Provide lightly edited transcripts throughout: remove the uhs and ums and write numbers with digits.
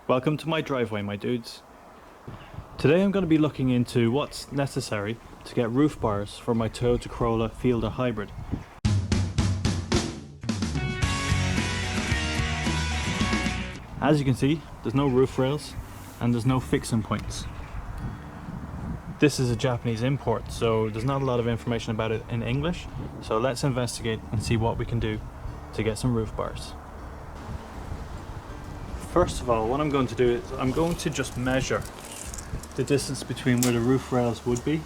Welcome to my driveway, my dudes. Today I'm going to be looking into what's necessary to get roof bars for my Toyota Corolla Fielder Hybrid. As you can see, there's no roof rails and there's no fixing points. This is a Japanese import, so there's not a lot of information about it in English, so let's investigate and see what we can do to get some roof bars. First of all, what I'm going to do is I'm going to just measure the distance between where the roof rails would be,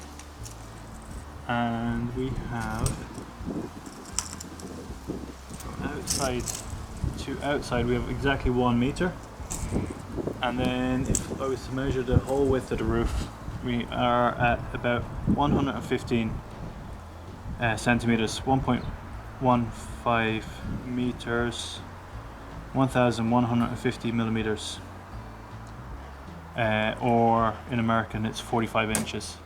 and we have from outside to outside we have exactly 1 meter, and then if I was to measure the whole width of the roof, we are at about 115 centimeters, 1.15 meters, 1,150 millimeters, or in American it's 45 inches.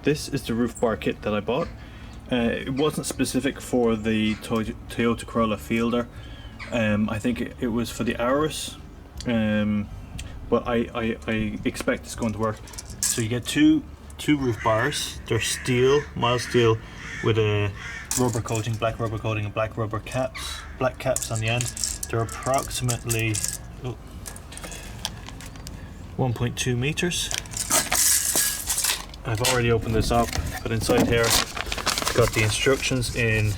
This is the roof bar kit that I bought. It wasn't specific for the Toyota Corolla Fielder. I think it was for the Auris, but I expect it's going to work. So you get two roof bars. They're steel, mild steel, with a rubber coating, black rubber coating, and black rubber caps, black caps on the end. They're approximately 1.2 meters. I've already opened this up, but inside here it's got the instructions in,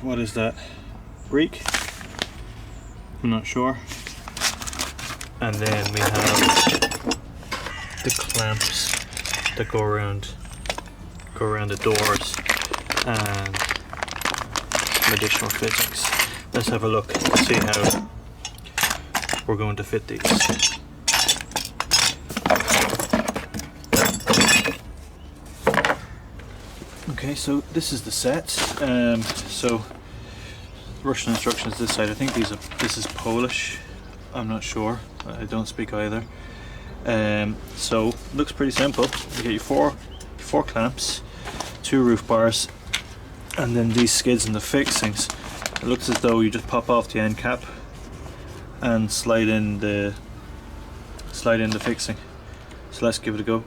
what is that, Greek? I'm not sure. And then we have the clamps that go around the doors and some additional fittings. Let's have a look and see how we're going to fit these. Okay, so this is the set. So Russian instructions this side. I think this is Polish. I'm not sure. I don't speak either. So looks pretty simple. You get your four clamps, 2 roof bars, and then these skids and the fixings. It looks as though you just pop off the end cap and slide in the fixing. So let's give it a go.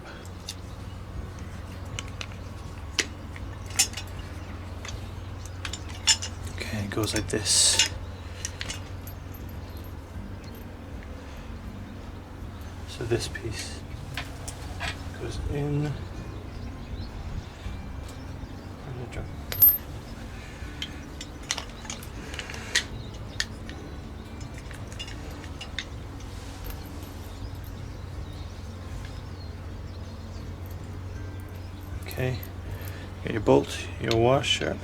Okay, it goes like this. So this piece goes in. Okay, get your bolt, your washer.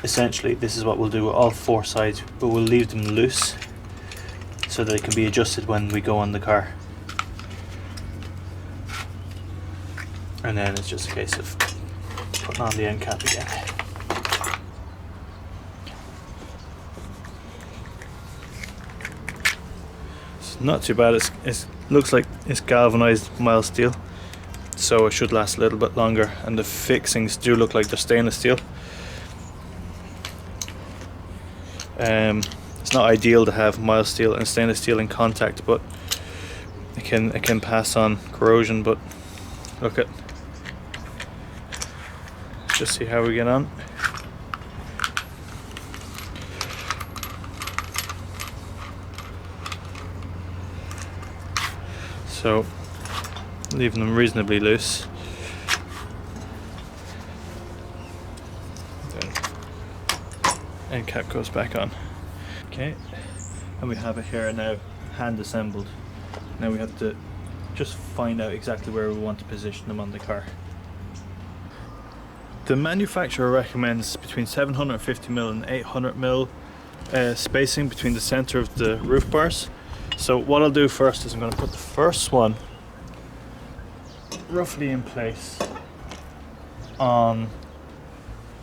Essentially, this is what we'll do with all 4 sides, but we'll leave them loose so that they can be adjusted when we go on the car. And then it's just a case of putting on the end cap again. It's not too bad. It looks like it's galvanized mild steel, so it should last a little bit longer, and the fixings do look like they're stainless steel. It's not ideal to have mild steel and stainless steel in contact, but it can pass on corrosion. But look at, just see how we get on. So leaving them reasonably loose. End cap goes back on. Okay, and we have it here now, hand assembled. Now we have to just find out exactly where we want to position them on the car. The manufacturer recommends between 750mm and 800mm spacing between the center of the roof bars. So what I'll do first is I'm going to put the first one roughly in place on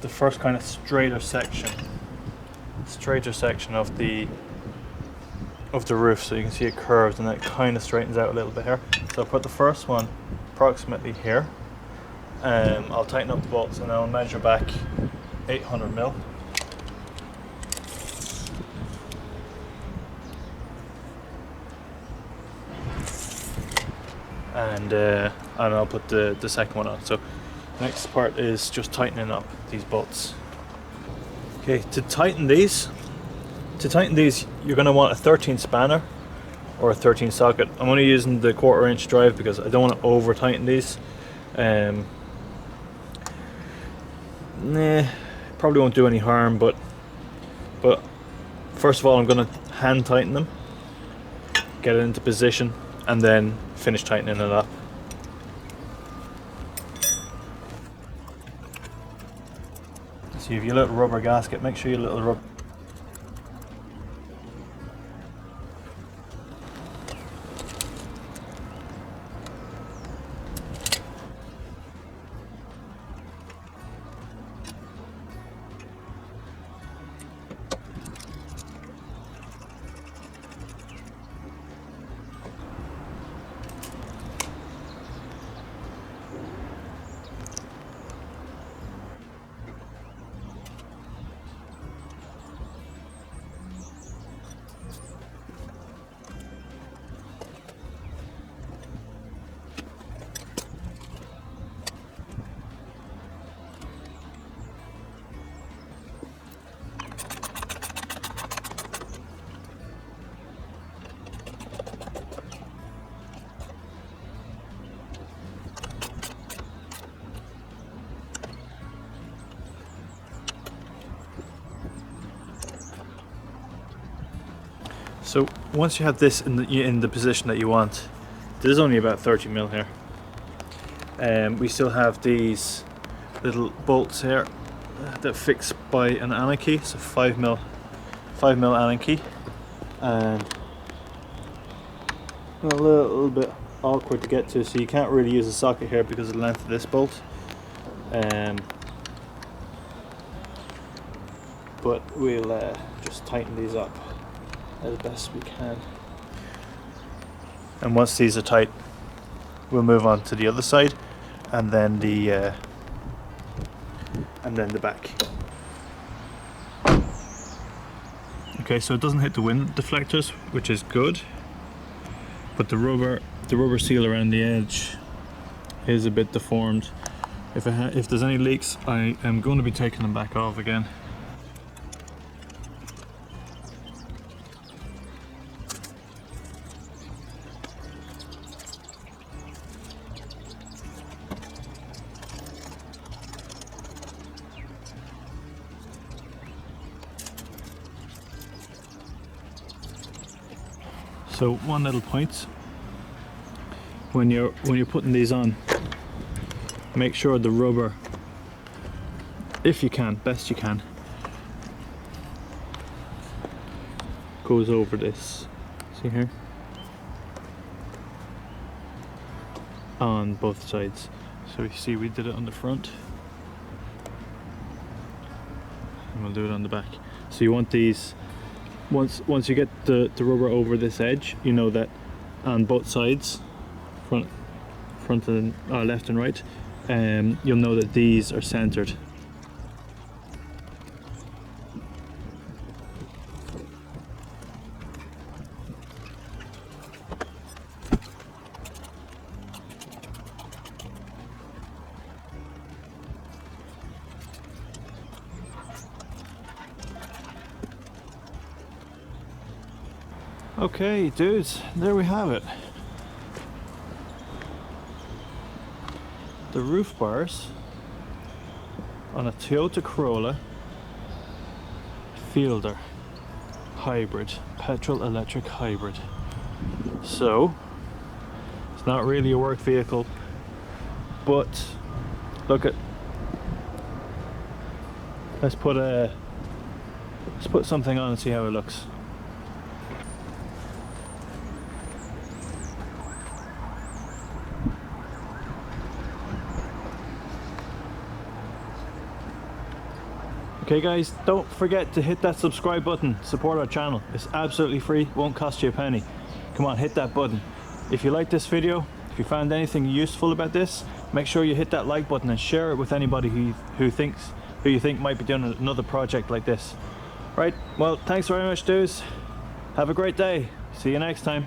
the first kind of straighter section of the roof, so you can see it curves and then it kind of straightens out a little bit here. So I'll put the first one approximately here. I'll tighten up the bolts and I'll measure back 800 mil. And I'll put the second one on. So next part is just tightening up these bolts. Okay, to tighten these you're going to want a 13 spanner or a 13 socket. I'm only using the 1/4 inch drive because I don't want to over tighten these. Probably won't do any harm, but first of all I'm going to hand tighten them, get it into position, and then finish tightening it up. So if you have your little rubber gasket, make sure your little rubber. So once you have this in the position that you want, this is only about 30 mil here. We still have these little bolts here that fix by an Allen key, so 5 mil Allen key, and a little bit awkward to get to, so you can't really use a socket here because of the length of this bolt. But we'll just tighten these up as best we can. And once these are tight, we'll move on to the other side, and then the back. Okay, so it doesn't hit the wind deflectors, which is good, but the rubber seal around the edge is a bit deformed. If there's any leaks, I am going to be taking them back off again. So one little point, when you're putting these on, make sure the rubber, if you can, best you can, goes over this. See here? On both sides. So you see we did it on the front, and we'll do it on the back. So you want these. Once you get the rubber over this edge, you know that on both sides, front and left and right, you'll know that these are centered. Okay, dudes, there we have it. The roof bars on a Toyota Corolla Fielder hybrid, petrol electric hybrid. So it's not really a work vehicle, but look at, let's put a Let's put something on and see how it looks. Okay guys, don't forget to hit that subscribe button, support our channel. It's absolutely free, won't cost you a penny. Come on, hit that button. If you like this video, if you found anything useful about this, make sure you hit that like button and share it with anybody who you think might be doing another project like this. Right, well, thanks very much dudes. Have a great day. See you next time.